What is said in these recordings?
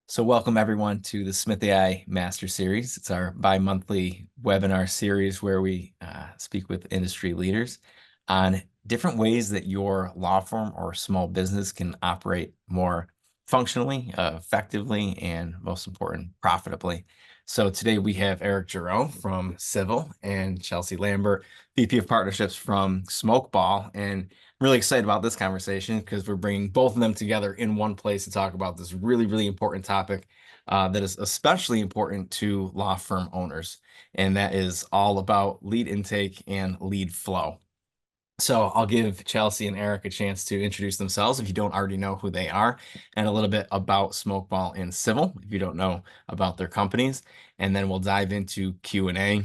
So welcome everyone to the Smith.ai Master Series. It's our bi-monthly webinar series where we speak with industry leaders on different ways that your law firm or small business can operate more functionally, effectively, and most important, profitably. So today we have Eric Giroux from Civille and Chelsea Lambert, VP of Partnerships from Smokeball. And really excited about this conversation because we're bringing both of them together in one place to talk about this really, really important topic that is especially important to law firm owners. And that is all about lead intake and lead flow. So I'll give Chelsea and Eric a chance to introduce themselves if you don't already know who they are, and a little bit about Smokeball and Civille if you don't know about their companies. And then we'll dive into Q&A,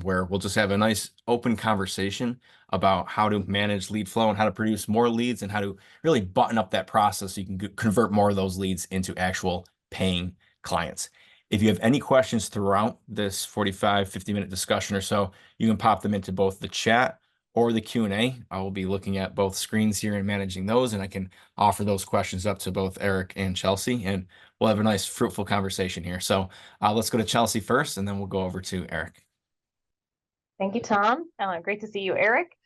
where we'll just have a nice open conversation about how to manage lead flow and how to produce more leads and how to really button up that process so you can convert more of those leads into actual paying clients. If you have any questions throughout this 45, 50-minute discussion or so, you can pop them into both the chat or the Q&A. I will be looking at both screens here and managing those, and I can offer those questions up to both Eric and Chelsea, and we'll have a nice fruitful conversation here. So let's go to Chelsea first, and then we'll go over to Eric. Thank you, Tom. Great to see you, Eric.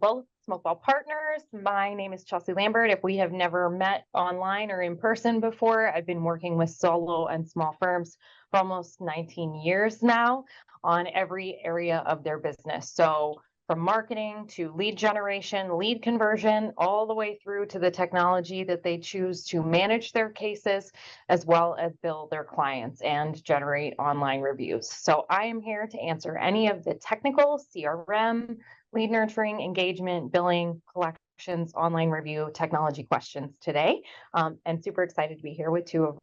Both Smokeball partners. My name is Chelsea Lambert. If we have never met online or in person before, I've been working with solo and small firms for almost 19 years now on every area of their business. So from marketing to lead generation, lead conversion, all the way through to the technology that they choose to manage their cases, as well as bill their clients and generate online reviews. So I am here to answer any of the technical CRM, lead nurturing, engagement, billing, collections, online review, technology questions today. And super excited to be here with two of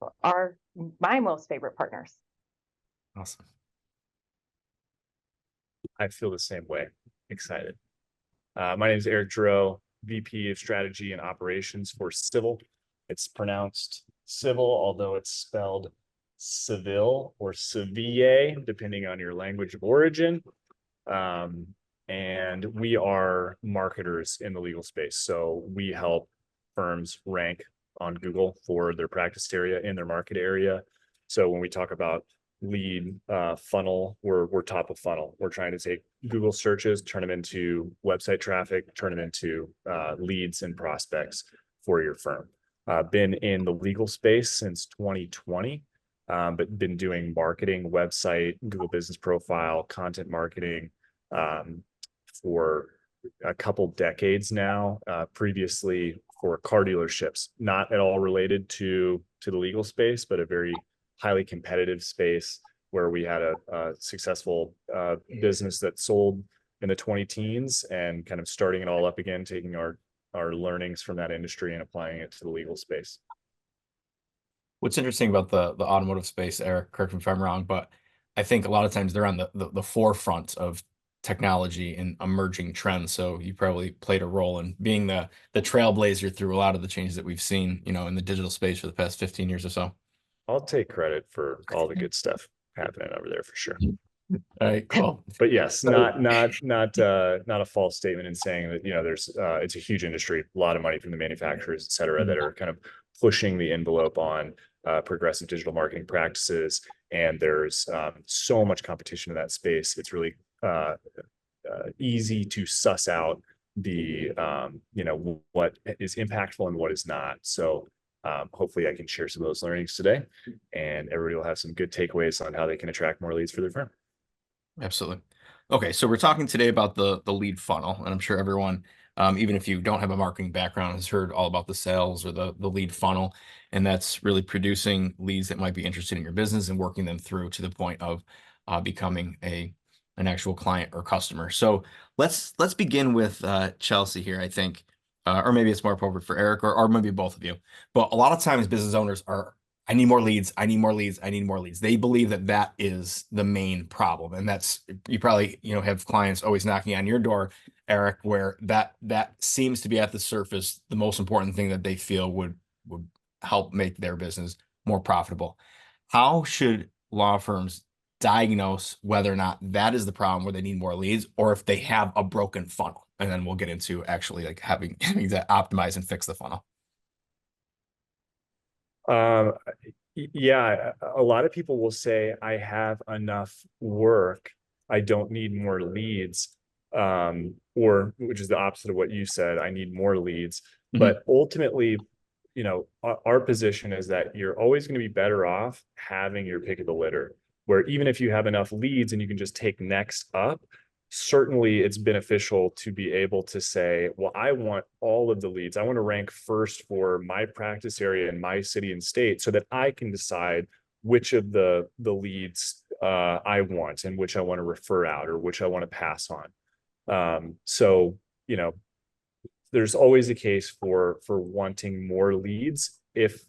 my most favorite partners. Awesome. I feel the same way. Excited. My name is Eric Giroux, VP of Strategy and Operations for Civille. It's pronounced Civil, although it's spelled Civille or Civille, depending on your language of origin. And we are marketers in the legal space. So we help firms rank on Google for their practice area in their market area. So when we talk about lead funnel, we're top of funnel. We're trying to take Google searches, turn them into website traffic, turn them into leads and prospects for your firm. Been in the legal space since 2020, but been doing marketing, website, Google Business Profile, content marketing for a couple decades now. Previously for car dealerships, not at all related to the legal space, but a very highly competitive space where we had a successful business that sold in the 20 teens and kind of starting it all up again, taking our learnings from that industry and applying it to the legal space. What's interesting about the automotive space, Eric, correct me if I'm wrong, but I think a lot of times they're on the forefront of technology and emerging trends. So you probably played a role in being the trailblazer through a lot of the changes that we've seen, in the digital space for the past 15 years or so. I'll take credit for all the good stuff happening over there for sure. All right, cool. But yes, not a false statement in saying that, there's it's a huge industry, a lot of money from the manufacturers, et cetera, that are kind of pushing the envelope on progressive digital marketing practices. And there's so much competition in that space. It's really easy to suss out the, what is impactful and what is not. So hopefully I can share some of those learnings today, and everybody will have some good takeaways on how they can attract more leads for their firm. Absolutely. Okay, so we're talking today about the lead funnel, and I'm sure everyone, even if you don't have a marketing background, has heard all about the sales or the lead funnel, and that's really producing leads that might be interested in your business and working them through to the point of becoming an actual client or customer. So let's begin with Chelsea here, I think. Or maybe it's more appropriate for Eric or maybe both of you. But a lot of times business owners I need more leads, I need more leads, I need more leads. They believe that is the main problem. And that's, you probably, have clients always knocking on your door, Eric, where that seems to be at the surface, the most important thing that they feel would help make their business more profitable. How should law firms diagnose whether or not that is the problem where they need more leads, or if they have a broken funnel? And then we'll get into actually like having to optimize and fix the funnel. Yeah, a lot of people will say, I have enough work, I don't need more leads. Or which is the opposite of what you said, I need more leads. Mhm. But ultimately, our position is that you're always going to be better off having your pick of the litter, where even if you have enough leads and you can just take next up, certainly it's beneficial to be able to say, well, I want all of the leads. I want to rank first for my practice area in my city and state so that I can decide which of the leads I want and which I want to refer out or which I want to pass on. So, there's always a case for wanting more leads, if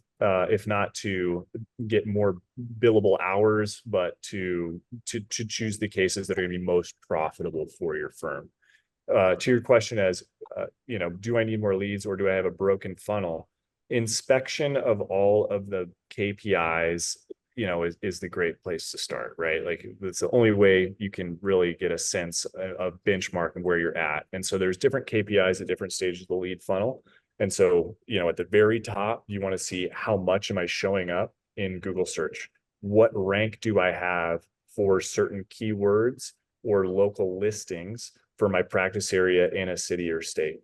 not to get more billable hours, but to choose the cases that are going to be most profitable for your firm. To your question as, do I need more leads or do I have a broken funnel? Inspection of all of the KPIs, is the great place to start, right? Like it's the only way you can really get a sense of benchmark and where you're at. And so there's different KPIs at different stages of the lead funnel. And so, at the very top, you want to see how much am I showing up in Google search? What rank do I have for certain keywords or local listings for my practice area in a city or state?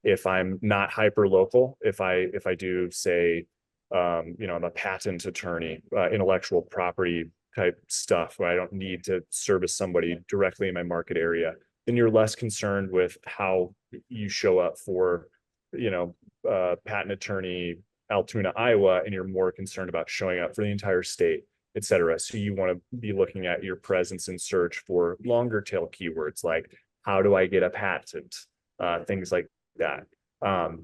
If I'm not hyper local, if I do say, I'm a patent attorney, intellectual property type stuff where I don't need to service somebody directly in my market area, then you're less concerned with how you show up for, patent attorney, Altoona, Iowa, and you're more concerned about showing up for the entire state, et cetera. So you want to be looking at your presence in search for longer tail keywords like how do I get a patent, things like that.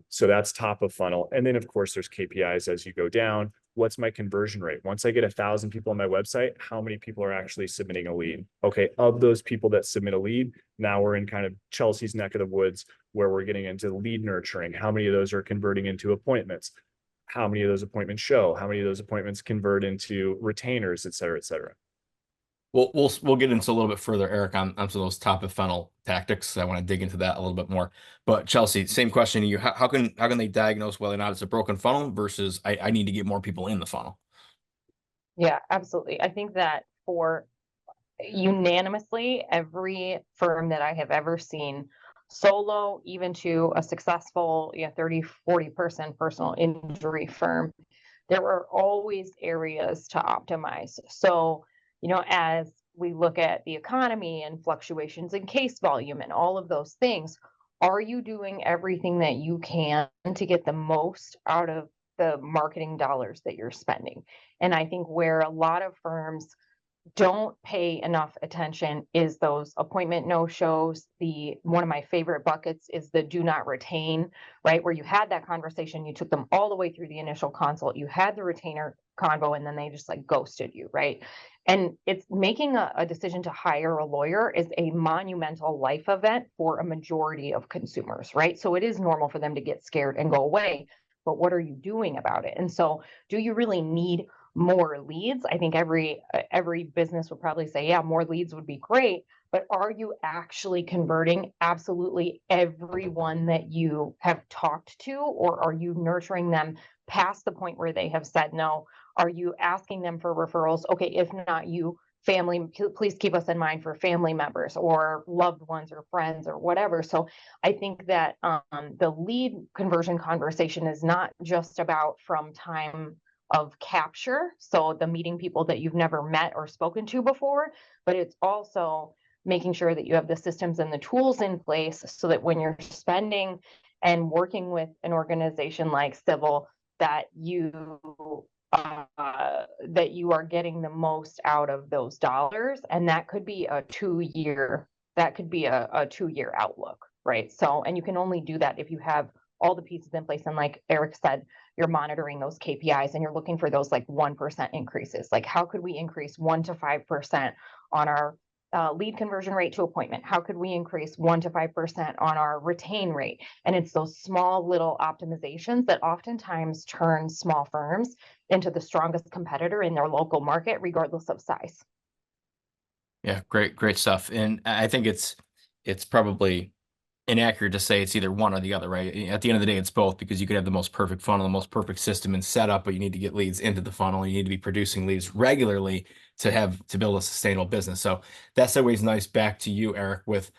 So that's top of funnel. And then of course there's KPIs as you go down. What's my conversion rate? Once I get 1,000 people on my website, how many people are actually submitting a lead? Okay, of those people that submit a lead, now we're in kind of Chelsea's neck of the woods where we're getting into lead nurturing. How many of those are converting into appointments? How many of those appointments show? How many of those appointments convert into retainers, et cetera, et cetera? We'll get into a little bit further, Eric, on some of those top of funnel tactics. I want to dig into that a little bit more. But Chelsea, same question to you. How can they diagnose whether or not it's a broken funnel versus I need to get more people in the funnel? Yeah, absolutely. I think that for unanimously, every firm that I have ever seen, solo, even to a successful 30, 40 person personal injury firm, there are always areas to optimize. So, as we look at the economy and fluctuations in case volume and all of those things, are you doing everything that you can to get the most out of the marketing dollars that you're spending? And I think where a lot of firms don't pay enough attention is those appointment no-shows. One of my favorite buckets is the do not retain, right? Where you had that conversation, you took them all the way through the initial consult, you had the retainer convo, and then they just like ghosted you, right? And it's making a decision to hire a lawyer is a monumental life event for a majority of consumers, right? So it is normal for them to get scared and go away. But what are you doing about it? And so, do you really need more leads? I think every business would probably say, yeah, more leads would be great, but are you actually converting absolutely everyone that you have talked to, or are you nurturing them past the point where they have said no? Are you asking them for referrals? Okay, if not you, family, please keep us in mind for family members or loved ones or friends or whatever. So I think that the lead conversion conversation is not just about from time of capture, so the meeting people that you've never met or spoken to before, but it's also making sure that you have the systems and the tools in place so that when you're spending and working with an organization like Civille, that you are getting the most out of those dollars. And that could be a 2-year outlook, right? So, and you can only do that if you have all the pieces in place. And like Eric said, you're monitoring those KPIs and you're looking for those like 1% increases. Like, how could we increase 1 to 5% on our lead conversion rate to appointment? How could we increase 1 to 5% on our retain rate? And it's those small little optimizations that oftentimes turn small firms into the strongest competitor in their local market, regardless of size. Yeah, great stuff. And I think it's probably inaccurate to say it's either one or the other, right? At the end of the day, it's both, because you could have the most perfect funnel, the most perfect system and setup, but you need to get leads into the funnel. You need to be producing leads regularly to build a sustainable business. So that segues nice back to you, Eric, with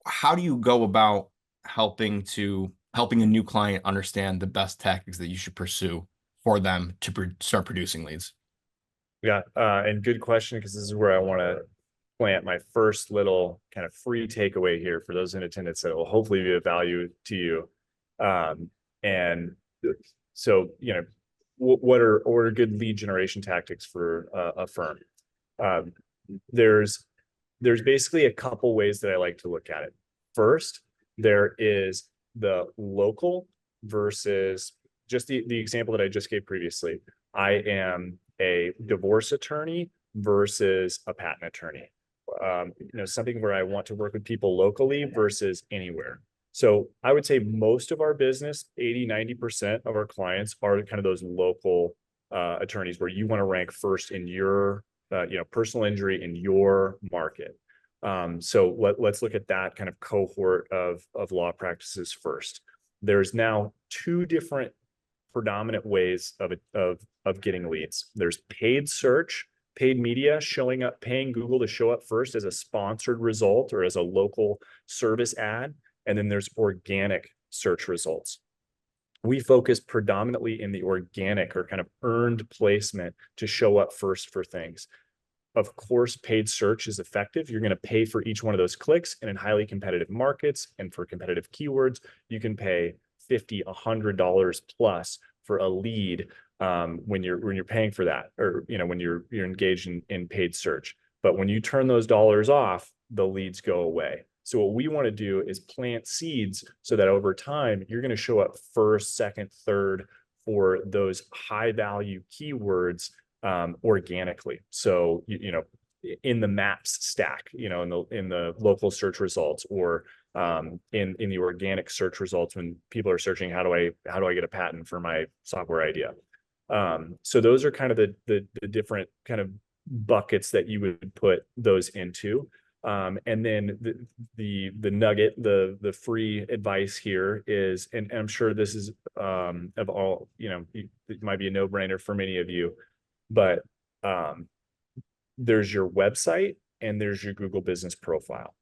how do you go about helping a new client understand the best tactics that you should pursue for them to start producing leads? Yeah, and good question, because this is where I want to plant my first little kind of free takeaway here for those in attendance that will hopefully be of value to you. And so, what are good lead generation tactics for a firm? There's basically a couple ways that I like to look at it. First, there is the local versus just the example that I just gave previously. I am a divorce attorney versus a patent attorney. Something where I want to work with people locally versus anywhere. So I would say most of our business, 80-90% of our clients are kind of those local attorneys where you want to rank first in your personal injury in your market. So let's look at that kind of cohort of law practices first. There's now two different predominant ways of getting leads. There's paid search, paid media, showing up, paying Google to show up first as a sponsored result or as a local service ad. And then there's organic search results. We focus predominantly in the organic or kind of earned placement to show up first for things. Of course, paid search is effective. You're going to pay for each one of those clicks, and in highly competitive markets and for competitive keywords, you can pay $50, $100 plus for a lead when you're paying for that, or when you're engaged in paid search. But when you turn those dollars off, the leads go away. So what we want to do is plant seeds so that over time you're going to show up first, second, third for those high value keywords organically. So in the maps stack, in the local search results, or in the organic search results when people are searching how do I get a patent for my software idea. So those are kind of the different kind of buckets that you would put those into. And then the nugget, the free advice here is, and I'm sure this is of all, it might be a no-brainer for many of you, but there's your website and there's your Google business profile.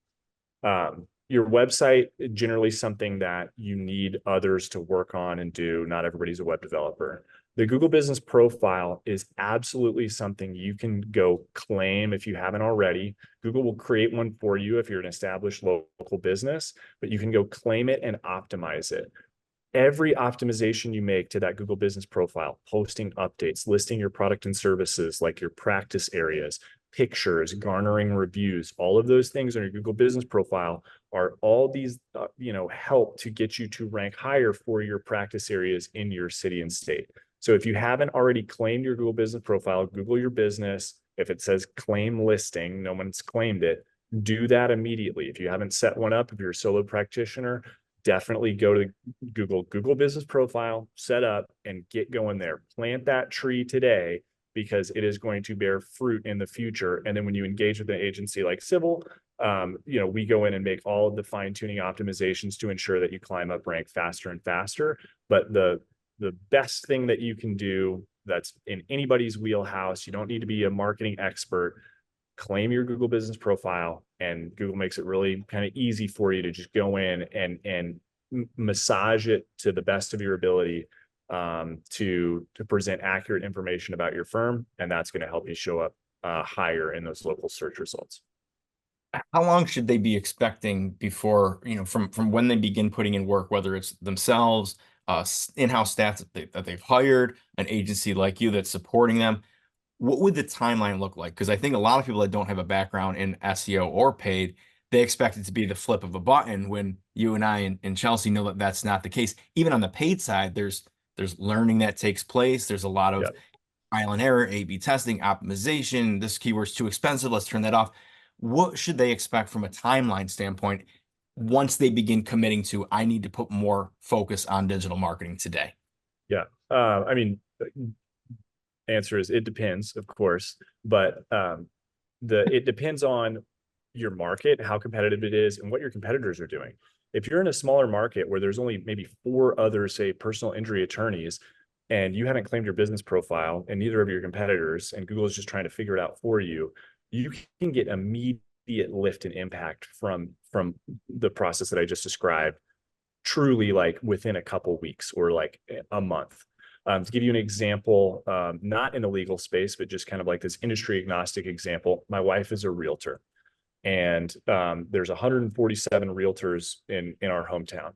Your website, generally something that you need others to work on and do. Not everybody's a web developer. The Google business profile is absolutely something you can go claim if you haven't already. Google will create one for you if you're an established local business, but you can go claim it and optimize it. Every optimization you make to that Google business profile, posting updates, listing your product and services like your practice areas, pictures, garnering reviews, all of those things on your Google business profile are all these, help to get you to rank higher for your practice areas in your city and state. So if you haven't already claimed your Google business profile, Google your business. If it says claim listing, no one's claimed it, do that immediately. If you haven't set one up, if you're a solo practitioner, definitely go to Google business profile, set up, and get going there. Plant that tree today, because it is going to bear fruit in the future. And then when you engage with an agency like Civille, we go in and make all of the fine-tuning optimizations to ensure that you climb up rank faster and faster. But the best thing that you can do that's in anybody's wheelhouse, you don't need to be a marketing expert, claim your Google business profile, and Google makes it really kind of easy for you to just go in and massage it to the best of your ability to present accurate information about your firm. And that's going to help you show up higher in those local search results. How long should they be expecting before, from when they begin putting in work, whether it's themselves, in-house staff that they've hired, an agency like you that's supporting them? What would the timeline look like? Because I think a lot of people that don't have a background in SEO or paid, they expect it to be the flip of a button, when you and I and Chelsea know that that's not the case. Even on the paid side, there's learning that takes place. There's a lot of trial and error, A/B testing, optimization. This keyword's too expensive, let's turn that off. What should they expect from a timeline standpoint once they begin committing to, I need to put more focus on digital marketing today? Yeah. Answer is it depends, of course, but it depends on your market, how competitive it is, and what your competitors are doing. If you're in a smaller market where there's only maybe 4 other, say, personal injury attorneys, and you haven't claimed your business profile and neither of your competitors, and Google is just trying to figure it out for you, you can get immediate lift and impact from the process that I just described, truly like within a couple weeks or like a month. To give you an example, not in the legal space, but just kind of like this industry agnostic example, my wife is a realtor, and there's 147 realtors in our hometown.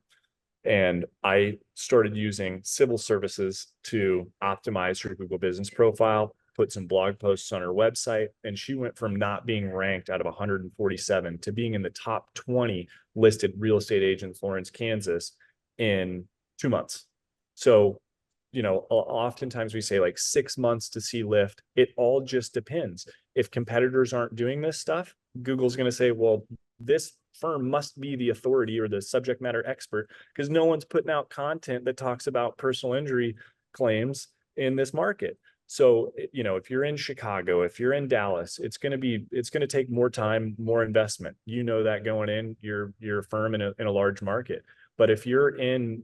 And I started using Civille services to optimize her Google business profile, put some blog posts on her website, and she went from not being ranked out of 147 to being in the top 20 listed real estate agent in Florence, Kansas in 2 months. So, you know, oftentimes we say like 6 months to see lift. It all just depends. If competitors aren't doing this stuff, Google's going to say, well, this firm must be the authority or the subject matter expert, because no one's putting out content that talks about personal injury claims in this market. So, you know, if you're in Chicago, if you're in Dallas, it's going to take more time, more investment. You know that going in, you're a firm in a large market. But if you're in,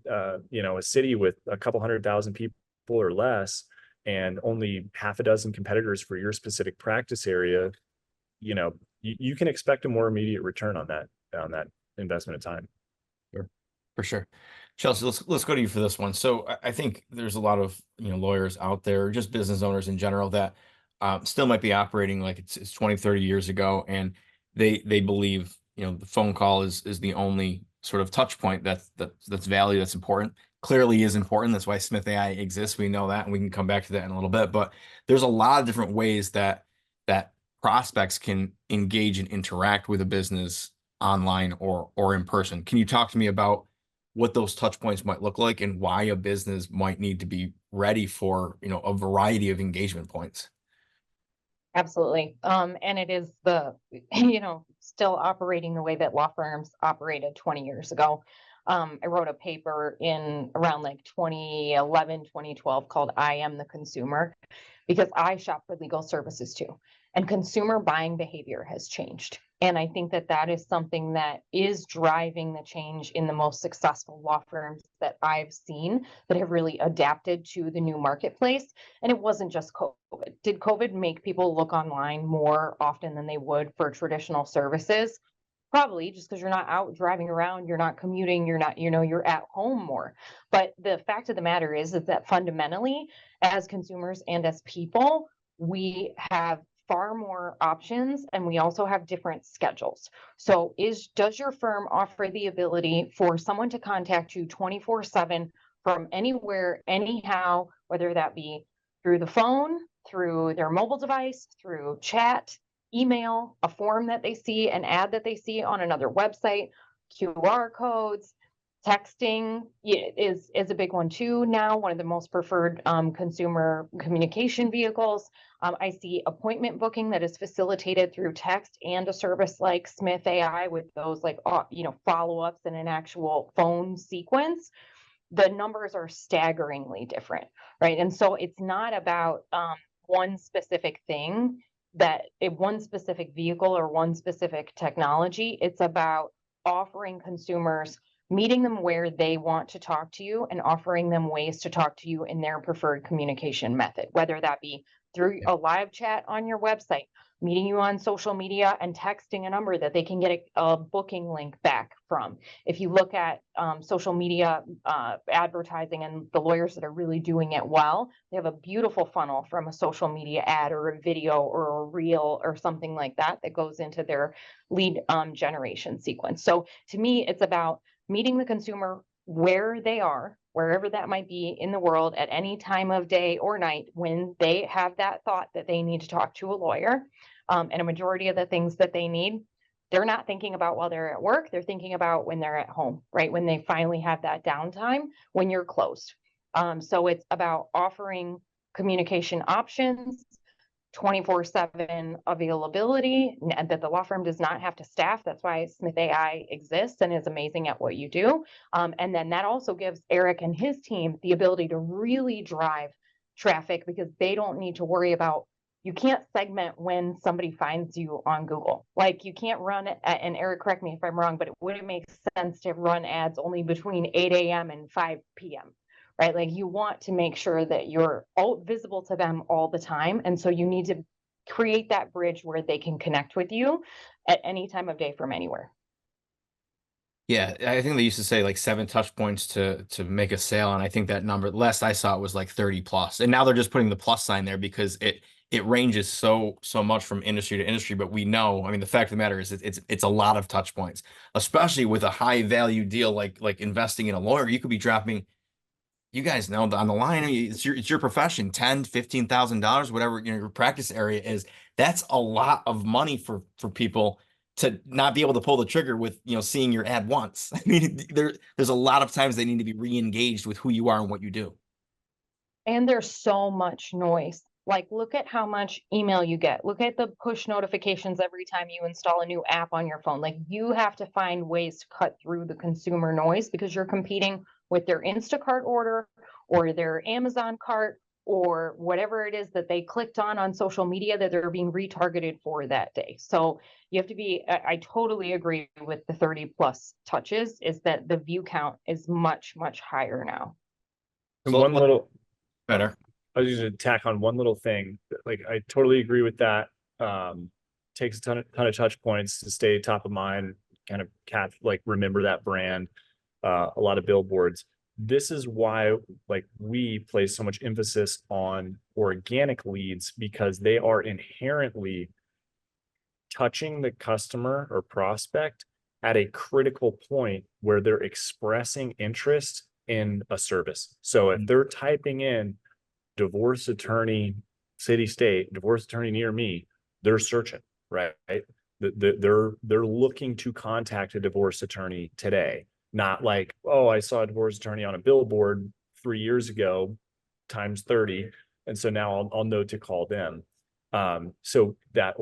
you know, a city with a couple 100,000 people or less, and only half a dozen competitors for your specific practice area, you know, you can expect a more immediate return on that investment of time. Sure. For sure. Chelsea, let's go to you for this one. So I think there's a lot of, you know, lawyers out there, just business owners in general, that still might be operating like it's 20, 30 years ago, and they believe, you know, the phone call is the only sort of touch point that's value, that's important. Clearly is important. That's why Smith.ai exists. We know that, and we can come back to that in a little bit. But there's a lot of different ways that prospects can engage and interact with a business online or in person. Can you talk to me about what those touch points might look like and why a business might need to be ready for, you know, a variety of engagement points? Absolutely. And it is the, you know, still operating the way that law firms operated 20 years ago. I wrote a paper in around like 2011, 2012 called I Am the Consumer, because I shop for legal services too. And consumer buying behavior has changed. And I think that that is something that is driving the change in the most successful law firms that I've seen that have really adapted to the new marketplace. And it wasn't just COVID. Did COVID make people look online more often than they would for traditional services? Probably, just because you're not out driving around, you're not commuting, you're not, you know, you're at home more. But the fact of the matter is that fundamentally, as consumers and as people, we have far more options, and we also have different schedules. So does your firm offer the ability for someone to contact you 24/7 from anywhere, anyhow, whether that be through the phone, through their mobile device, through chat, email, a form that they see, an ad that they see on another website, QR codes? Texting is a big one too now, one of the most preferred consumer communication vehicles. I see appointment booking that is facilitated through text and a service like Smith.ai with those like, you know, follow-ups in an actual phone sequence. The numbers are staggeringly different, right? And so it's not about one specific thing, one specific vehicle or one specific technology. It's about offering consumers, meeting them where they want to talk to you, and offering them ways to talk to you in their preferred communication method, whether that be through a live chat on your website, meeting you on social media, and texting a number that they can get a booking link back from. If you look at social media advertising and the lawyers that are really doing it well, they have a beautiful funnel from a social media ad or a video or a reel or something like that that goes into their lead generation sequence. So to me, it's about meeting the consumer where they are, wherever that might be in the world at any time of day or night when they have that thought that they need to talk to a lawyer. And a majority of the things that they need, they're not thinking about while they're at work. They're thinking about when they're at home, right? When they finally have that downtime, when you're closed. So it's about offering communication options, 24/7 availability, and that the law firm does not have to staff. That's why Smith.ai exists and is amazing at what you do. And then that also gives Eric and his team the ability to really drive traffic, because they don't need to worry about you can't segment when somebody finds you on Google. Like you can't run, and Eric, correct me if I'm wrong, but it wouldn't make sense to run ads only between 8 a.m. and 5 p.m., right? Like you want to make sure that you're all visible to them all the time. And so you need to create that bridge where they can connect with you at any time of day from anywhere. Yeah, I think they used to say like 7 touch points to make a sale, and I think that number last I saw it was like 30 plus. And now they're just putting the plus sign there because it ranges so much from industry to industry. But we know, I mean, the fact of the matter is it's a lot of touch points, especially with a high value deal like investing in a lawyer. You could be dropping, you guys know, on the line. I mean, it's your profession, $10,000, $15,000, whatever your practice area is. That's a lot of money for people to not be able to pull the trigger with, seeing your ad once. I mean, there's a lot of times they need to be re-engaged with who you are and what you do. And there's so much noise. Like, look at how much email you get. Look at the push notifications every time you install a new app on your phone. Like, you have to find ways to cut through the consumer noise because you're competing with their Instacart order or their Amazon cart or whatever it is that they clicked on social media that they're being retargeted for that day. So you have to be, I totally agree with the 30 plus touches, is that the view count is much, much higher now. And So one little, better. I was just gonna tack on one little thing. Like I totally agree with that. Takes a ton of touch points to stay top of mind, kind of remember that brand. A lot of billboards. This is why like we place so much emphasis on organic leads, because they are inherently touching the customer or prospect at a critical point where they're expressing interest in a service. So if they're typing in divorce attorney, city, state, divorce attorney near me, they're searching, right? They're looking to contact a divorce attorney today, not like, oh, I saw a divorce attorney on a billboard 3 years ago times 30. And so now I'll know to call them. So that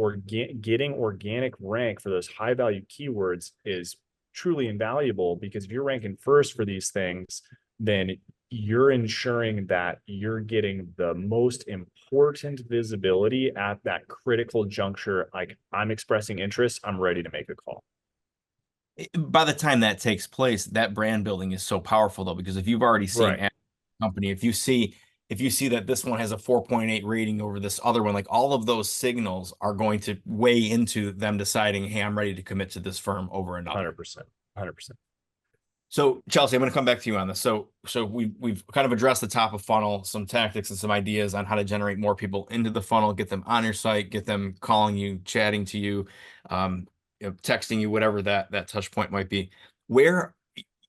getting organic rank for those high value keywords is truly invaluable, because if you're ranking first for these things, then you're ensuring that you're getting the most important visibility at that critical juncture. Like, I'm expressing interest, I'm ready to make a call. By the time that takes place, that brand building is so powerful though, because if you've already seen Right. a company, if you see that this one has a 4.8 rating over this other one, like all of those signals are going to weigh into them deciding, hey, I'm ready to commit to this firm over another. 100%. 100%. So Chelsea, I'm going to come back to you on this. So we've kind of addressed the top of funnel, some tactics and some ideas on how to generate more people into the funnel, get them on your site, get them calling you, chatting to you, texting you, whatever that touch point might be. Where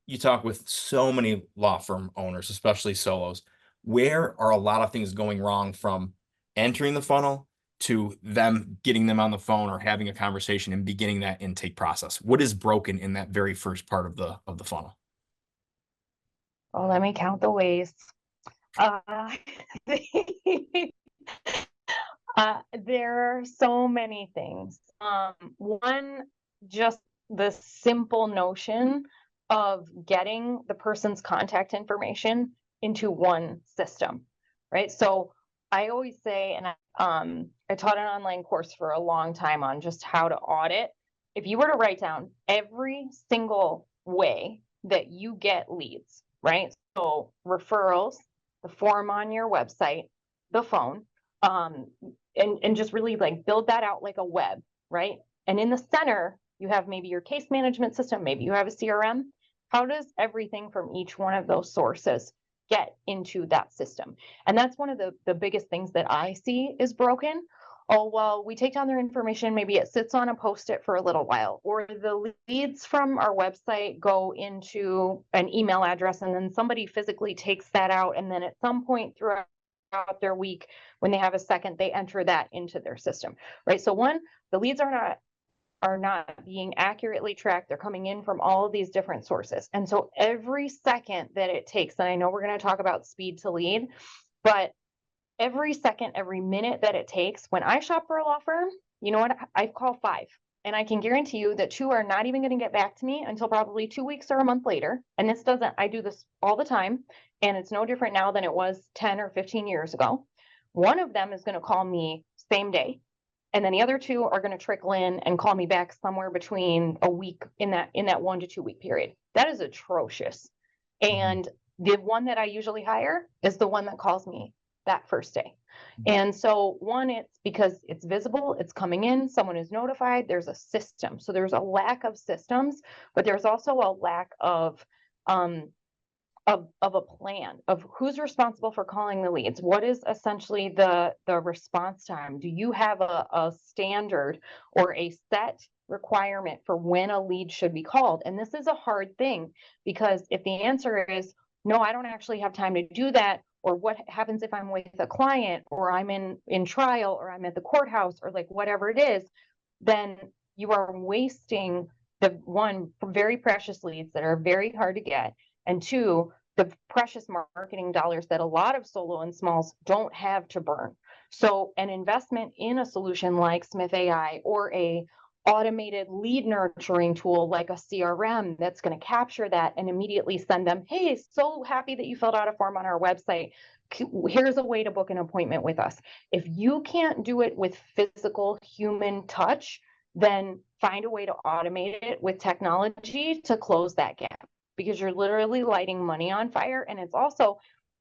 you talk with so many law firm owners, especially solos, where are a lot of things going wrong from entering the funnel to them getting them on the phone or having a conversation and beginning that intake process? What is broken in that very first part of the funnel? Oh, let me count the ways. There are so many things. One, just the simple notion of getting the person's contact information into one system, right? So I always say, and I taught an online course for a long time on just how to audit. If you were to write down every single way that you get leads, right? So referrals, the form on your website, the phone, and just really like build that out like a web, right? And in the center, you have maybe your case management system, maybe you have a CRM. How does everything from each one of those sources get into that system? And that's one of the biggest things that I see is broken. Oh, well, we take down their information, maybe it sits on a post-it for a little while, or the leads from our website go into an email address, and then somebody physically takes that out, and then at some point throughout their week, when they have a second, they enter that into their system, right? So one, the leads are not being accurately tracked. They're coming in from all of these different sources. And so every second that it takes, and I know we're going to talk about speed to lead, but every second, every minute that it takes, when I shop for a law firm, you know what? I call 5. And I can guarantee you that 2 are not even going to get back to me until probably 2 weeks or a month later. And I do this all the time. And it's no different now than it was 10 or 15 years ago. One of them is going to call me same day. And then the other 2 are going to trickle in and call me back somewhere between a week in that 1 to 2 week period. That is atrocious. And the one that I usually hire is the one that calls me that first day. And so one, it's because it's visible, it's coming in, someone is notified, there's a system. So there's a lack of systems, but there's also a lack of a plan of who's responsible for calling the leads. What is essentially the response time? Do you have a standard or a set requirement for when a lead should be called? And this is a hard thing, because if the answer is no, I don't actually have time to do that, or what happens if I'm with a client, or I'm in trial, or I'm at the courthouse, or like whatever it is, then you are wasting the one, very precious leads that are very hard to get, and 2, the precious marketing dollars that a lot of solo and smalls don't have to burn. So an investment in a solution like Smith.ai, or a automated lead nurturing tool like a CRM that's going to capture that and immediately send them, hey, so happy that you filled out a form on our website. Here's a way to book an appointment with us. If you can't do it with physical human touch, then find a way to automate it with technology to close that gap, because you're literally lighting money on fire. And it's also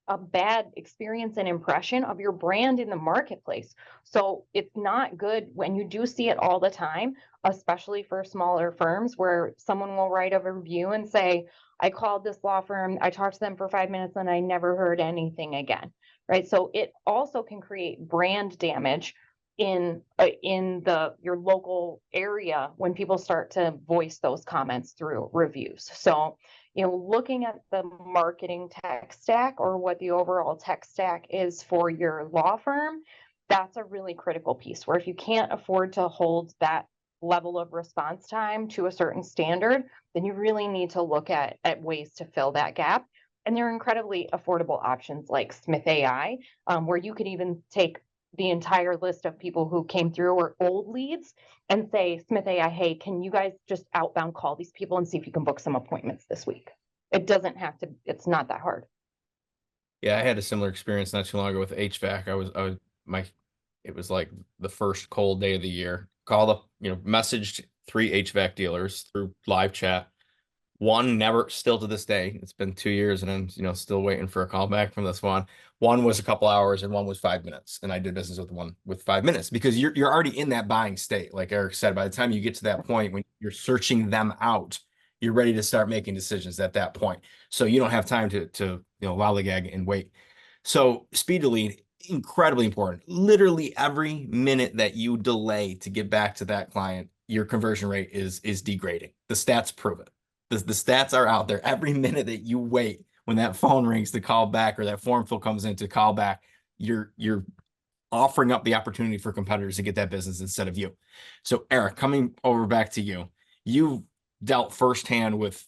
a bad experience and impression of your brand in the marketplace. So it's not good when you do see it all the time, especially for smaller firms, where someone will write a review and say, I called this law firm, I talked to them for 5 minutes and I never heard anything again, right? So it also can create brand damage in your local area when people start to voice those comments through reviews. So, looking at the marketing tech stack, or what the overall tech stack is for your law firm, that's a really critical piece, where if you can't afford to hold that level of response time to a certain standard, then you really need to look at ways to fill that gap. And there are incredibly affordable options like Smith.ai, where you could even take the entire list of people who came through or old leads and say, Smith.ai, hey, can you guys just outbound call these people and see if you can book some appointments this week? It doesn't have to, it's not that hard. Yeah, I had a similar experience not too long ago with HVAC. It was like the first cold day of the year. Called up, messaged 3 HVAC dealers through live chat. One never, still to this day, it's been 2 years and I'm, still waiting for a call back from this one. One was a couple hours and one was 5 minutes. And I did business with one with 5 minutes, because you're already in that buying state. Like Eric said, by the time you get to that point when you're searching them out, you're ready to start making decisions at that point. So you don't have time to lollygag and wait. So speed to lead, incredibly important. Literally every minute that you delay to get back to that client, your conversion rate is degrading. The stats prove it. The stats are out there. Every minute that you wait when that phone rings to call back, or that form fill comes in to call back, you're offering up the opportunity for competitors to get that business instead of you. So Eric, coming over back to you, you've dealt firsthand with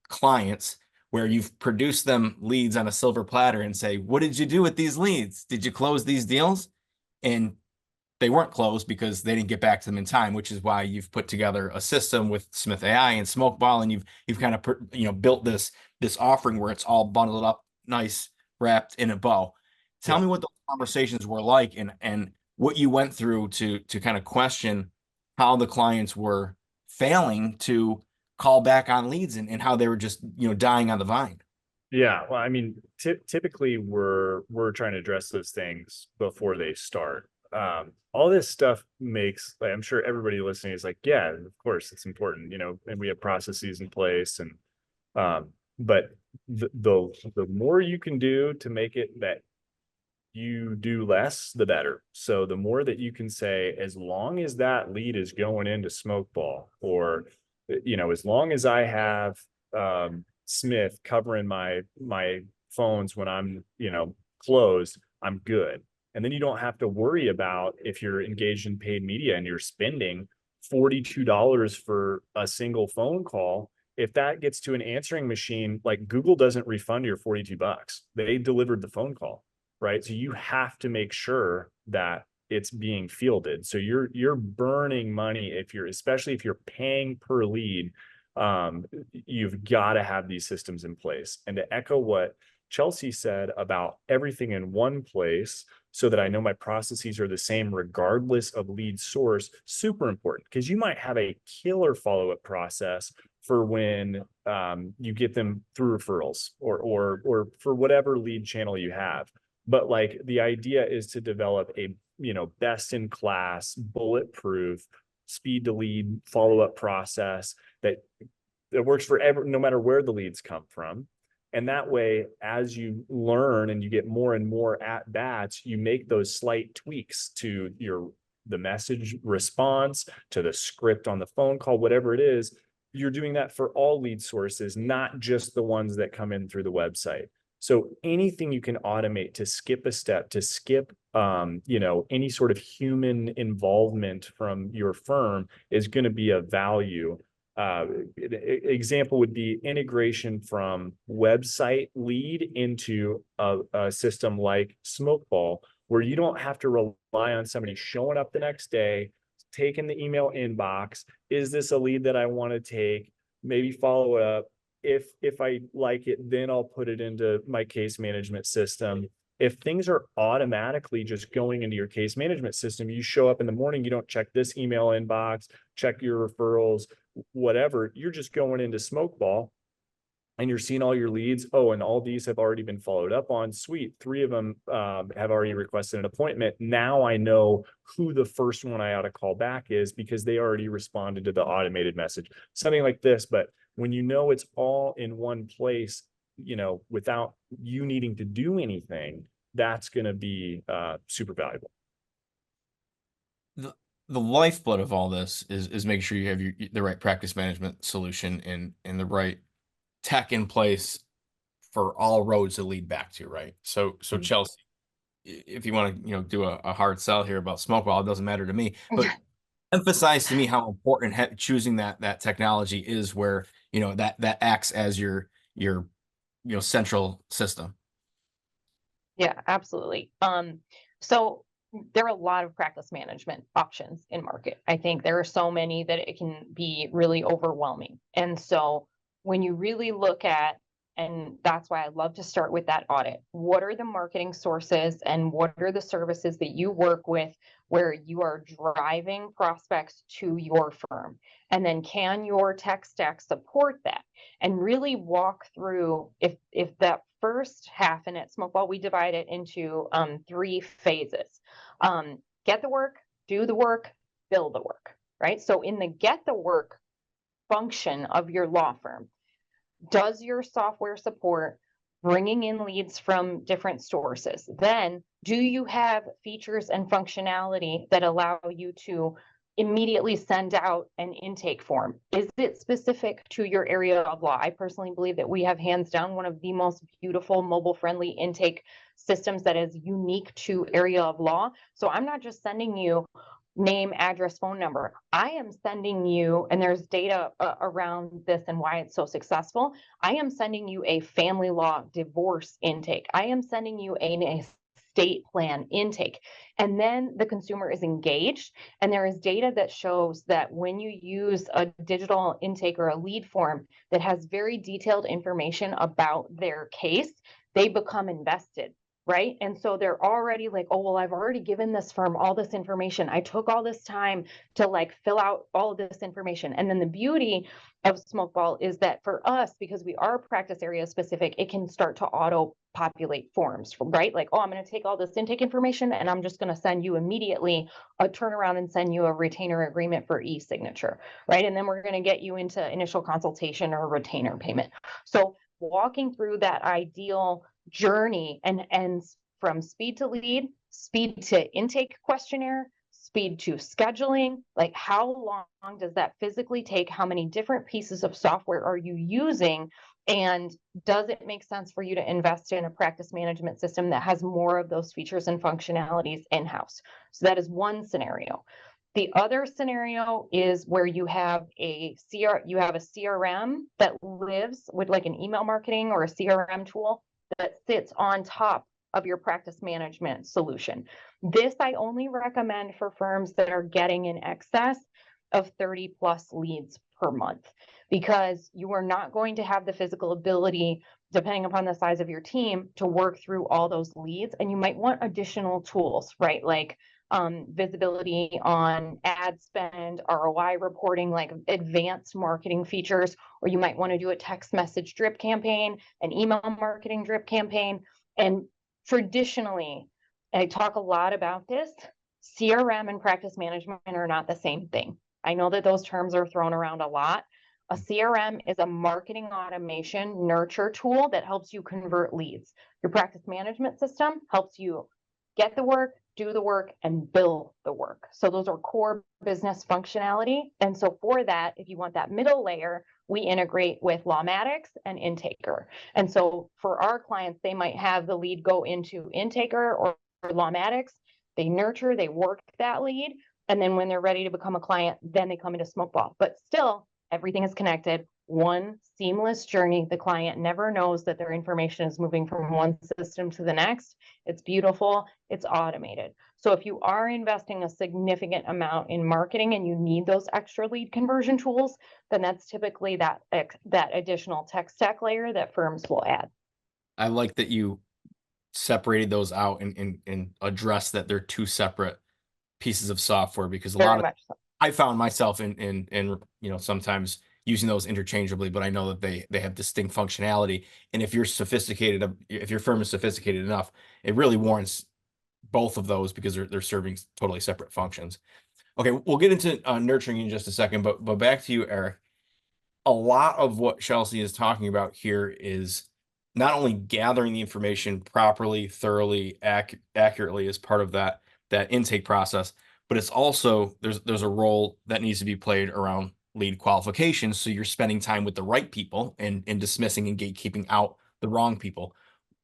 clients where you've produced them leads on a silver platter and say, what did you do with these leads? Did you close these deals? And they weren't closed because they didn't get back to them in time, which is why you've put together a system with Smith.ai and Smokeball, and you've kind of built this offering where it's all bundled up, nice, wrapped in a bow. Tell me what those conversations were like, and what you went through to kind of question how the clients were failing to call back on leads, and how they were just dying on the vine. Yeah, well, I mean, typically we're trying to address those things before they start. All this stuff makes, like, I'm sure everybody listening is like, yeah, of course it's important, and we have processes in place, and but the more you can do to make it that you do less, the better. So the more that you can say, as long as that lead is going into Smokeball, or as long as I have Smith covering my phones when I'm closed, I'm good. And then you don't have to worry about, if you're engaged in paid media and you're spending $42 for a single phone call, if that gets to an answering machine, like, Google doesn't refund your $42. They delivered the phone call, right? So you have to make sure that it's being fielded. So you're burning money especially if you're paying per lead. You've got to have these systems in place. And to echo what Chelsea said about everything in one place, so that I know my processes are the same regardless of lead source. Super important, because you might have a killer follow-up process for when you get them through referrals or for whatever lead channel you have. But like the idea is to develop a, you know, best in class, bulletproof, speed to lead follow-up process that works for no matter where the leads come from. And that way, as you learn and you get more and more at bats, you make those slight tweaks to the message response, to the script on the phone call, whatever it is. You're doing that for all lead sources, not just the ones that come in through the website. So anything you can automate to skip a step, to skip you know, any sort of human involvement from your firm is going to be a value. Example would be integration from website lead into a system like Smokeball, where you don't have to rely on somebody showing up the next day, taking the email inbox. Is this a lead that I want to take? Maybe follow up. If I like it, then I'll put it into my case management system. If things are automatically just going into your case management system, you show up in the morning, you don't check this email inbox, check your referrals, whatever, you're just going into Smokeball and you're seeing all your leads. Oh, and all these have already been followed up on. Sweet. 3 of them have already requested an appointment. Now I know who the first one I ought to call back is because they already responded to the automated message, something like this. But when you know it's all in one place, you know, without you needing to do anything, that's going to be super valuable. The lifeblood of all this is making sure you have the right practice management solution and the right tech in place for all roads to lead back to, right? So Chelsea, if you want to, you know, do a hard sell here about Smokeball, it doesn't matter to me, but emphasize to me how important choosing that technology is, where, you know, that acts as your you know, central system. Yeah, absolutely. So there are a lot of practice management options in market. I think there are so many that it can be really overwhelming. And so when you really look at, and that's why I love to start with that audit, what are the marketing sources and what are the services that you work with where you are driving prospects to your firm? And then can your tech stack support that? And really walk through if that first half, and at Smokeball, we divide it into 3 phases. Get the work, do the work, bill the work, right? So in the get the work function of your law firm, does your software support bringing in leads from different sources? Then do you have features and functionality that allow you to immediately send out an intake form? Is it specific to your area of law? I personally believe that we have hands down one of the most beautiful mobile friendly intake systems that is unique to area of law. So I'm not just sending you name, address, phone number. I am sending you, and there's data around this and why it's so successful. I am sending you a family law divorce intake. I am sending you an estate plan intake. And then the consumer is engaged. And there is data that shows that when you use a digital intake or a lead form that has very detailed information about their case, they become invested. Right. And so they're already like, oh, well, I've already given this firm all this information. I took all this time to like fill out all of this information. And then the beauty of Smokeball is that for us, because we are practice area specific, it can start to auto populate forms, right? Like, oh, I'm going to take all this intake information and I'm just going to send you immediately a turnaround and send you a retainer agreement for e-signature, right? And then we're going to get you into initial consultation or retainer payment. So walking through that ideal journey and from speed to lead, speed to intake questionnaire, speed to scheduling, like how long does that physically take? How many different pieces of software are you using? And does it make sense for you to invest in a practice management system that has more of those features and functionalities in-house? So that is one scenario. The other scenario is where you have a CRM that lives with like an email marketing or a CRM tool that sits on top of your practice management solution. This I only recommend for firms that are getting in excess of 30 plus leads per month, because you are not going to have the physical ability, depending upon the size of your team, to work through all those leads. And you might want additional tools, right? Like visibility on ad spend, ROI reporting, like advanced marketing features, or you might want to do a text message drip campaign, an email marketing drip campaign. And traditionally, I talk a lot about this, CRM and practice management are not the same thing. I know that those terms are thrown around a lot. A CRM is a marketing automation nurture tool that helps you convert leads. Your practice management system helps you get the work, do the work, and bill the work. So those are core business functionality. And so for that, if you want that middle layer, we integrate with Lawmatics and Intaker. And so for our clients, they might have the lead go into Intaker or Lawmatics. They nurture, they work that lead. And then when they're ready to become a client, then they come into Smokeball. But still, everything is connected, one seamless journey. The client never knows that their information is moving from one system to the next. It's beautiful, it's automated. So if you are investing a significant amount in marketing and you need those extra lead conversion tools, then that's typically that additional tech stack layer that firms will add. I like that you separated those out and addressed that they're two separate pieces of software, because Very much so. I found myself in sometimes using those interchangeably, but I know that they have distinct functionality. And if you're sophisticated, if your firm is sophisticated enough, it really warrants both of those, because they're serving totally separate functions. Okay, we'll get into nurturing in just a second, but back to you, Eric. A lot of what Chelsea is talking about here is not only gathering the information properly, thoroughly, accurately as part of that intake process, but it's also there's a role that needs to be played around lead qualification. So you're spending time with the right people and dismissing and gatekeeping out the wrong people.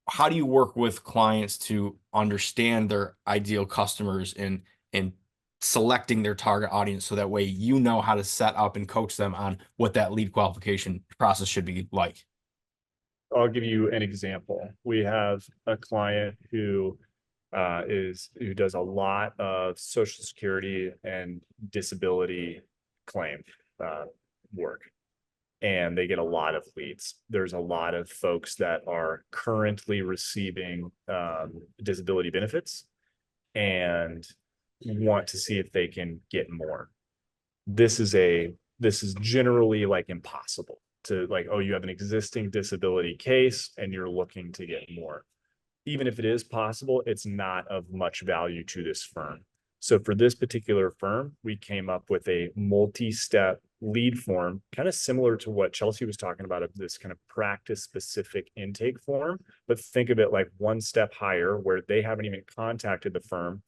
How do you work with clients to understand their ideal customers and selecting their target audience, so that way you know how to set up and coach them on what that lead qualification process should be like? I'll give you an example. We have a client who does a lot of Social Security and disability claim work, and they get a lot of leads. There's a lot of folks that are currently receiving disability benefits and want to see if they can get more. This is generally like impossible to, like, oh, you have an existing disability case and you're looking to get more. Even if it is possible, it's not of much value to this firm. So for this particular firm, we came up with a multi-step lead form, kind of similar to what Chelsea was talking about, of this kind of practice-specific intake form. But think of it like one step higher, where they haven't even contacted the firm.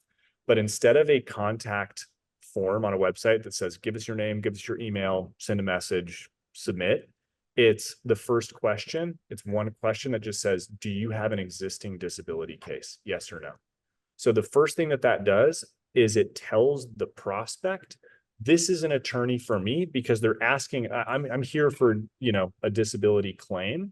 But instead of a contact form on a website that says, give us your name, give us your email, send a message, submit, it's the first question. It's one question that just says, do you have an existing disability case? Yes or no. So the first thing that does is it tells the prospect, this is an attorney for me, because they're asking, I'm here for, a disability claim.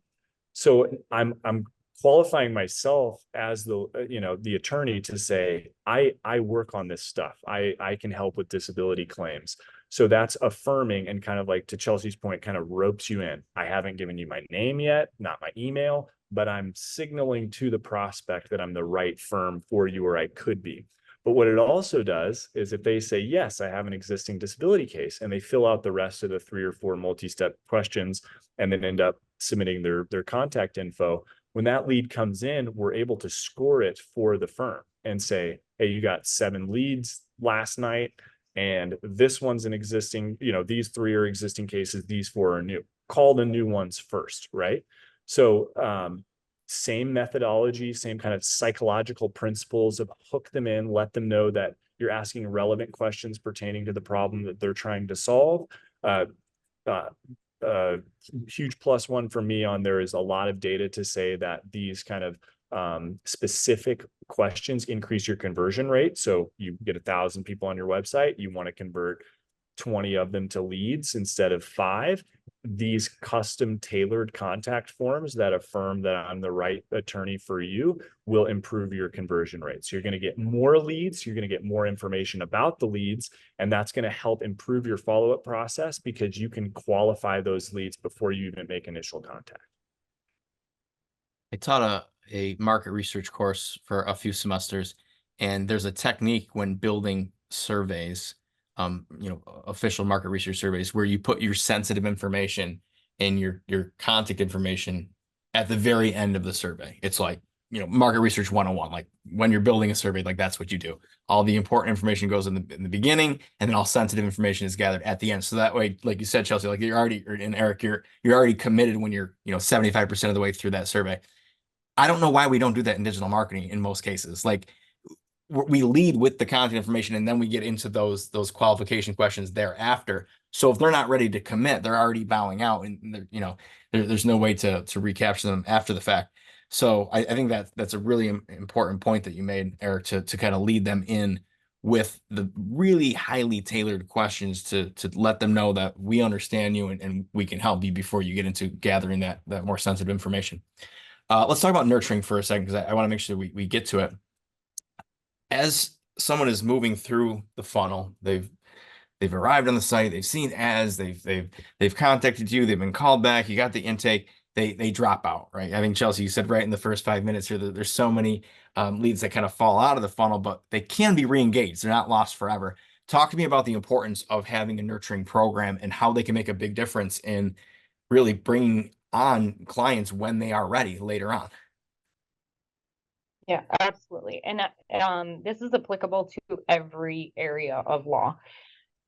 So I'm qualifying myself as the attorney to say, I work on this stuff. I can help with disability claims. So that's affirming, and kind of like, to Chelsea's point, kind of ropes you in. I haven't given you my name yet, not my email, but I'm signaling to the prospect that I'm the right firm for you, or I could be. But what it also does is, if they say, yes, I have an existing disability case, and they fill out the rest of the 3 or 4 multi-step questions and then end up submitting their contact info, when that lead comes in, we're able to score it for the firm and say, hey, you got 7 leads last night, and this one's an existing, these 3 are existing cases, these 4 are new. Call the new ones first, right? So same methodology, same kind of psychological principles of hook them in, let them know that you're asking relevant questions pertaining to the problem that they're trying to solve. Huge plus one for me on there is a lot of data to say that these kind of specific questions increase your conversion rate. So you get 1,000 people on your website, you want to convert 20 of them to leads instead of 5. these custom tailored contact forms that affirm that I'm the right attorney for you will improve your conversion rate. So you're going to get more leads, you're going to get more information about the leads, and that's going to help improve your follow-up process because you can qualify those leads before you even make initial contact. I taught a market research course for a few semesters, and there's a technique when building surveys, official market research surveys, where you put your sensitive information and your contact information at the very end of the survey. It's like, market research 101. Like when you're building a survey, like that's what you do. All the important information goes in the beginning, and then all sensitive information is gathered at the end. So that way, like you said, Chelsea, like you're already, and Eric, you're already committed when you're 75% of the way through that survey. I don't know why we don't do that in digital marketing in most cases. Like we lead with the contact information, and then we get into those qualification questions thereafter. So if they're not ready to commit, they're already bowing out, and there's no way to recapture them after the fact. So I think that's a really important point that you made, Eric, to kind of lead them in with the really highly tailored questions to let them know that we understand you and we can help you before you get into gathering that more sensitive information. Let's talk about nurturing for a second, because I want to make sure we get to it. As someone is moving through the funnel, they've arrived on the site, they've seen ads, they've contacted you, they've been called back, you got the intake, they drop out, right? I think, Chelsea, you said right in the first 5 minutes here that there's so many leads that kind of fall out of the funnel, but they can be re-engaged. They're not lost forever. Talk to me about the importance of having a nurturing program and how they can make a big difference in really bringing on clients when they are ready later on. Yeah, absolutely. And this is applicable to every area of law.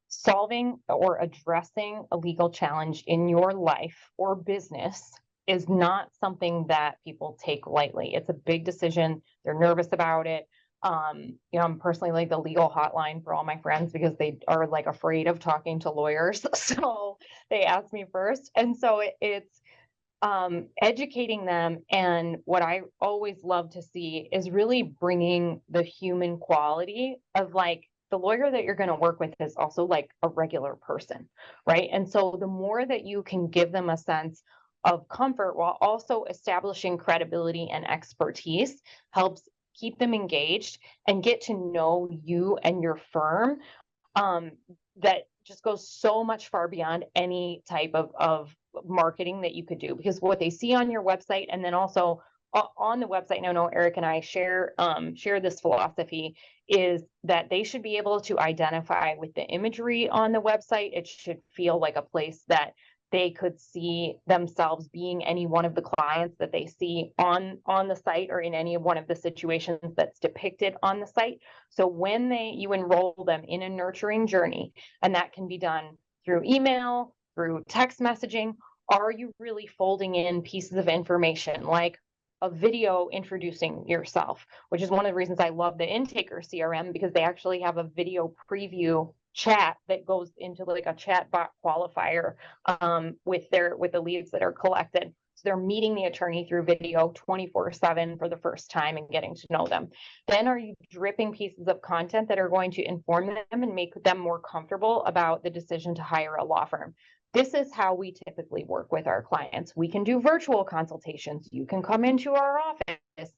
Solving or addressing a legal challenge in your life or business is not something that people take lightly. It's a big decision. They're nervous about it. I'm personally like the legal hotline for all my friends because they are like afraid of talking to lawyers. So they ask me first. And so it's educating them. And what I always love to see is really bringing the human quality of like the lawyer that you're going to work with is also like a regular person, right? And so the more that you can give them a sense of comfort while also establishing credibility and expertise helps keep them engaged and get to know you and your firm. That just goes so much far beyond any type of marketing that you could do, because what they see on your website, and then also on the website, and I know Eric and I share this philosophy, is that they should be able to identify with the imagery on the website. It should feel like a place that they could see themselves being any one of the clients that they see on the site, or in any one of the situations that's depicted on the site. So when you enroll them in a nurturing journey, and that can be done through email, through text messaging, are you really folding in pieces of information like a video introducing yourself, which is one of the reasons I love the Intaker CRM, because they actually have a video preview chat that goes into like a chat bot qualifier with the leads that are collected. So they're meeting the attorney through video 24/7 for the first time and getting to know them. Then are you dripping pieces of content that are going to inform them and make them more comfortable about the decision to hire a law firm? This is how we typically work with our clients. We can do virtual consultations. You can come into our office.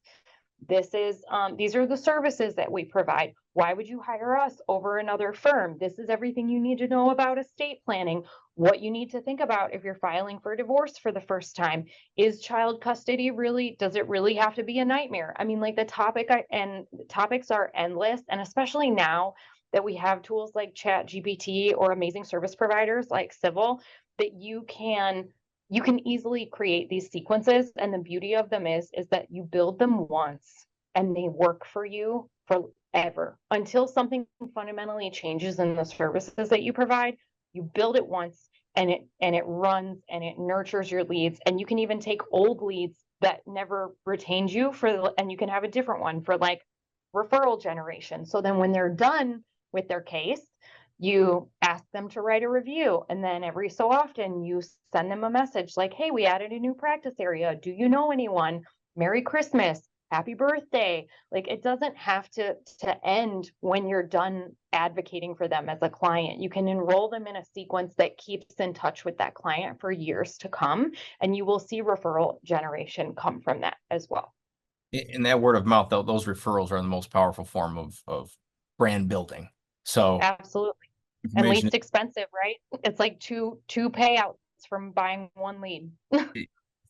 These are the services that we provide. Why would you hire us over another firm? This is everything you need to know about estate planning, what you need to think about if you're filing for divorce for the first time. Is child custody does it really have to be a nightmare? I mean, like the topics are endless. And especially now that we have tools like ChatGPT or amazing service providers like Civille, that you can easily create these sequences. And the beauty of them is that you build them once and they work for you forever until something fundamentally changes in the services that you provide. You build it once and it runs and it nurtures your leads. And you can even take old leads that never retained you and you can have a different one for like referral generation. So then when they're done with their case, you ask them to write a review, and then every so often you send them a message like, hey, we added a new practice area. Do you know anyone? Merry Christmas. happy birthday. Like, it doesn't have to end when you're done advocating for them as a client. You can enroll them in a sequence that keeps in touch with that client for years to come, and you will see referral generation come from that as well. In that word of mouth, though, those referrals are the most powerful form of brand building. So Absolutely. And information, least expensive, right? It's like two payouts from buying one lead.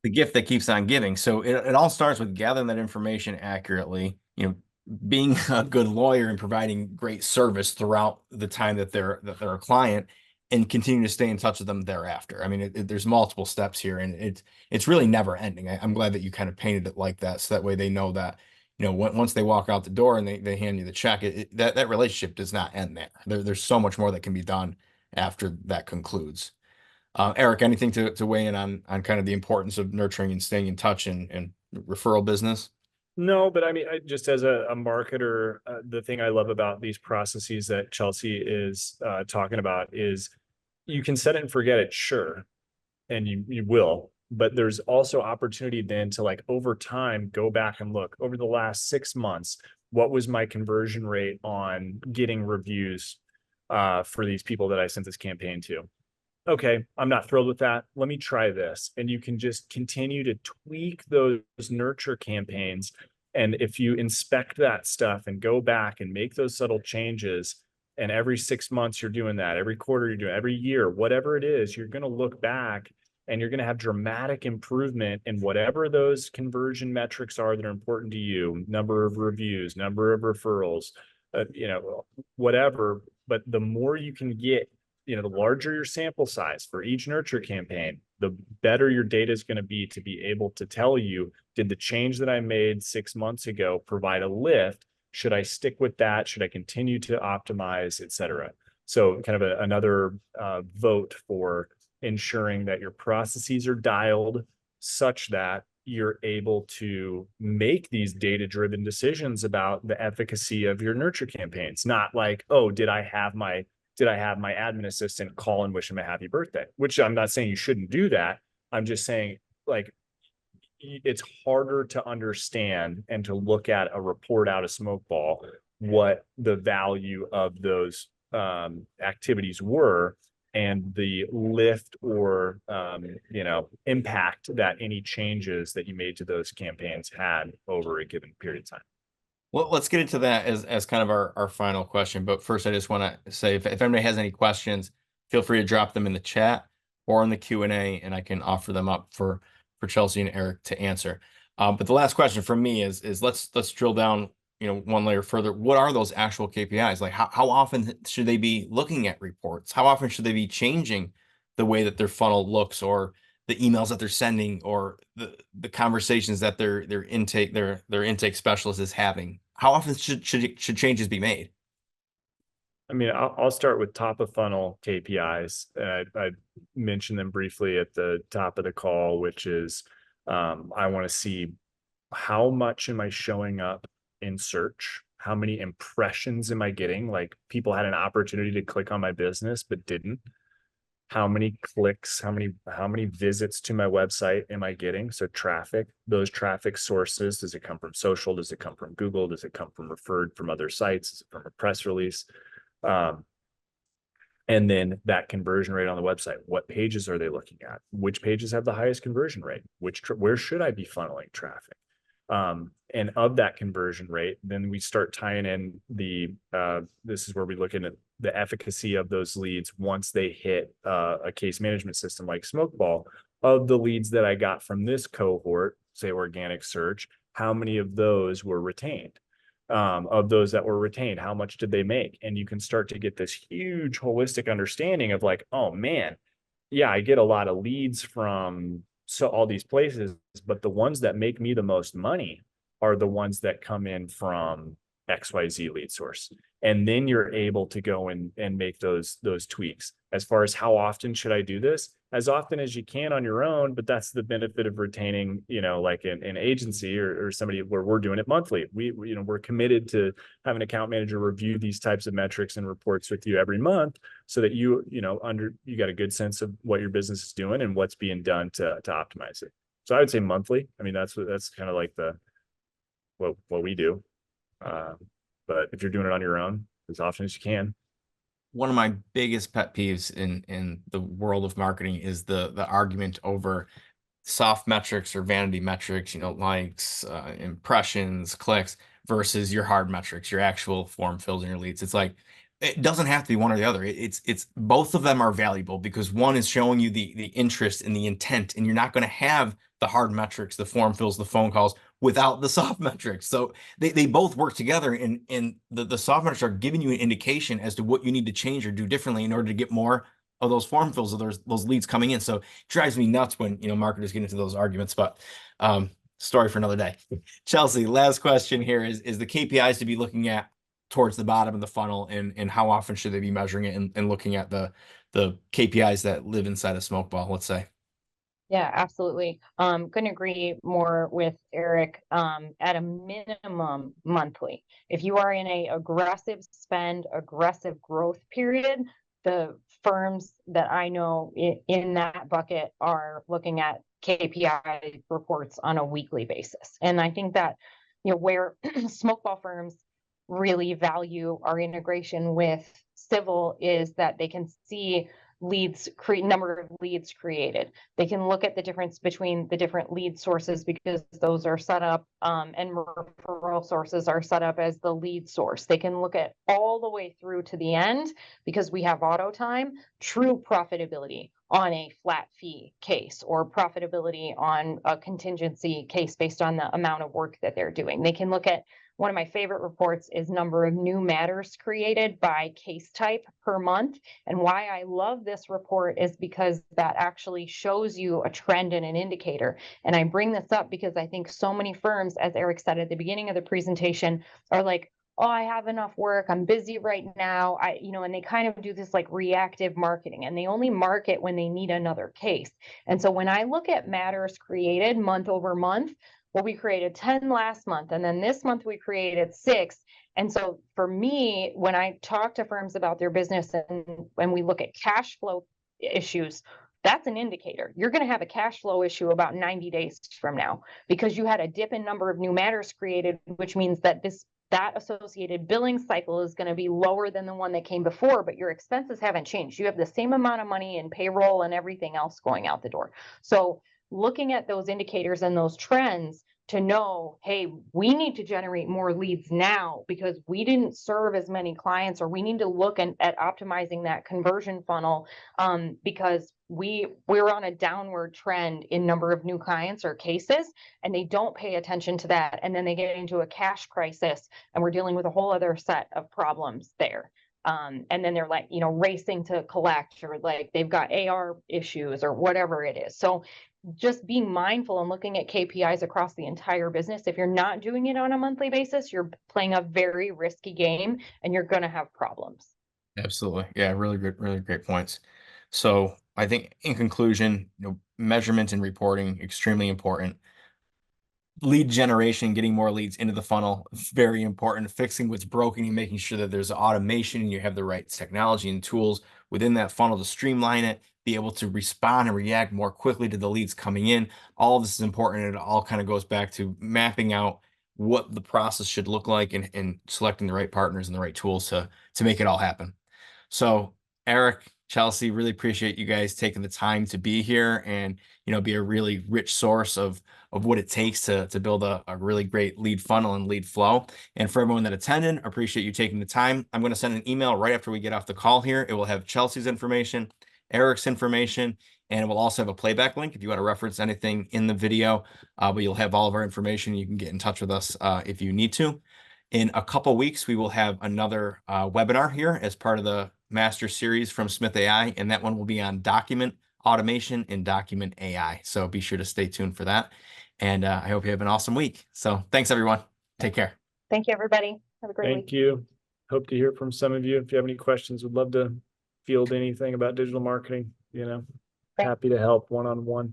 the gift that keeps on giving. So it all starts with gathering that information accurately, being a good lawyer and providing great service throughout the time that they're a client, and continue to stay in touch with them thereafter. I mean, there's multiple steps here, and it's really never ending. I'm glad that you kind of painted it like that, so that way they know that, once they walk out the door and they hand you the check, that relationship does not end there. There's so much more that can be done after that concludes. Eric, anything to weigh in on kind of the importance of nurturing and staying in touch and referral business? No, but I mean, just as a marketer, the thing I love about these processes that Chelsea is talking about is you can set it and forget it, sure, and you will, but there's also opportunity then to, like, over time, go back and look over the last 6 months, what was my conversion rate on getting reviews for these people that I sent this campaign to? Okay, I'm not thrilled with that. Let me try this. And you can just continue to tweak those nurture campaigns. And if you inspect that stuff and go back and make those subtle changes, and every 6 months you're doing that, every quarter you're doing, every year, whatever it is, you're going to look back and you're going to have dramatic improvement in whatever those conversion metrics are that are important to you, number of reviews, number of referrals, whatever. But the more you can get, the larger your sample size for each nurture campaign, the better your data is going to be able to tell you, did the change that I made 6 months ago provide a lift? Should I stick with that? Should I continue to optimize, et cetera? So kind of another vote for ensuring that your processes are dialed such that you're able to make these data-driven decisions about the efficacy of your nurture campaigns. Not like, oh, did I have my admin assistant call and wish him a happy birthday? Which I'm not saying you shouldn't do that. I'm just saying, like, it's harder to understand and to look at a report out of Smokeball what the value of those activities were, and the lift or impact that any changes that you made to those campaigns had over a given period of time. Well, let's get into that as kind of our final question. But first, I just want to say, if anybody has any questions, feel free to drop them in the chat or in the Q&A, and I can offer them up for Chelsea and Eric to answer. But the last question from me is let's drill down, one layer further. What are those actual KPIs? Like, how often should they be looking at reports? How often should they be changing the way that their funnel looks, or the emails that they're sending, or the conversations that their intake specialist is having? How often should changes be made? I mean, I'll start with top of funnel KPIs. I mentioned them briefly at the top of the call, which is I want to see how much am I showing up in search? How many impressions am I getting? Like, people had an opportunity to click on my business but didn't. How many clicks, how many visits to my website am I getting? So traffic, those traffic sources, does it come from social? Does it come from Google? Does it come from referred from other sites? Is it from a press release? And then that conversion rate on the website, what pages are they looking at? Which pages have the highest conversion rate? Where should I be funneling traffic? And of that conversion rate, then we start tying in this is where we look at the efficacy of those leads once they hit a case management system like Smokeball. Of the leads that I got from this cohort, say organic search, how many of those were retained? Of those that were retained, how much did they make? And you can start to get this huge holistic understanding of, like, oh man, yeah, I get a lot of leads from all these places, but the ones that make me the most money are the ones that come in from XYZ lead source. And then you're able to go and make those tweaks. As far as how often should I do this? As often as you can on your own, but that's the benefit of retaining, like an agency or somebody where we're doing it monthly. We're committed to have an account manager review these types of metrics and reports with you every month, so that you got a good sense of what your business is doing and what's being done to optimize it. So I would say monthly. I mean, that's kind of like what we do. But if you're doing it on your own, as often as you can. One of my biggest pet peeves in the world of marketing is the argument over soft metrics or vanity metrics, likes, impressions, clicks versus your hard metrics, your actual form fills and your leads. It's like, it doesn't have to be one or the other. It's both of them are valuable because one is showing you the interest and the intent, and you're not going to have the hard metrics, the form fills, the phone calls without the soft metrics. So they both work together, and the soft metrics are giving you an indication as to what you need to change or do differently in order to get more of those form fills, of those leads coming in. So it drives me nuts when marketers get into those arguments, but story for another day. Chelsea, last question here is the KPIs to be looking at towards the bottom of the funnel, and how often should they be measuring it and looking at the KPIs that live inside of Smokeball, let's say? Yeah, absolutely. Couldn't agree more with Eric. At a minimum monthly. If you are in a aggressive spend, aggressive growth period, the firms that I know in that bucket are looking at KPI reports on a weekly basis. And I think that, where Smokeball firms really value our integration with Civille is that they can see number of leads created. They can look at the difference between the different lead sources because those are set up, and referral sources are set up as the lead source. They can look at all the way through to the end because we have auto time, true profitability on a flat fee case or profitability on a contingency case based on the amount of work that they're doing. They can look at, one of my favorite reports is number of new matters created by case type per month. And why I love this report is because that actually shows you a trend and an indicator. And I bring this up because I think so many firms, as Eric said at the beginning of the presentation, are like, oh, I have enough work, I'm busy right now. And they kind of do this like reactive marketing, and they only market when they need another case. And so when I look at matters created month over month, well, we created 10 last month, and then this month we created 6. And so for me, when I talk to firms about their business and when we look at cash flow issues, that's an indicator. You're going to have a cash flow issue about 90 days from now because you had a dip in number of new matters created, which means that that associated billing cycle is going to be lower than the one that came before, but your expenses haven't changed. You have the same amount of money in payroll and everything else going out the door. So looking at those indicators and those trends to know, hey, we need to generate more leads now because we didn't serve as many clients, or we need to look at optimizing that conversion funnel, because we're on a downward trend in number of new clients or cases, and they don't pay attention to that. And then they get into a cash crisis, and we're dealing with a whole other set of problems there. And then they're like, racing to collect, or like they've got AR issues or whatever it is. So just being mindful and looking at KPIs across the entire business. If you're not doing it on a monthly basis, you're playing a very risky game and you're going to have problems. Absolutely. Yeah, really great points. So I think in conclusion, measurement and reporting, extremely important. Lead generation, getting more leads into the funnel, very important. Fixing what's broken and making sure that there's automation and you have the right technology and tools within that funnel to streamline it, be able to respond and react more quickly to the leads coming in. All of this is important, and it all kind of goes back to mapping out what the process should look like and selecting the right partners and the right tools to make it all happen. So Eric, Chelsea, really appreciate you guys taking the time to be here and be a really rich source of what it takes to build a really great lead funnel and lead flow. And for everyone that attended, appreciate you taking the time. I'm going to send an email right after we get off the call here. It will have Chelsea's information, Eric's information, and it will also have a playback link if you want to reference anything in the video. But you'll have all of our information. You can get in touch with us if you need to. In a couple weeks, we will have another webinar here as part of the master series from Smith.ai, and that one will be on document automation and document AI. So be sure to stay tuned for that. And I hope you have an awesome week. So thanks, everyone. Take care. Thank you, everybody. Have a great week. Thank you. Hope to hear from some of you. If you have any questions, would love to field anything about digital marketing, happy to help one-on-one.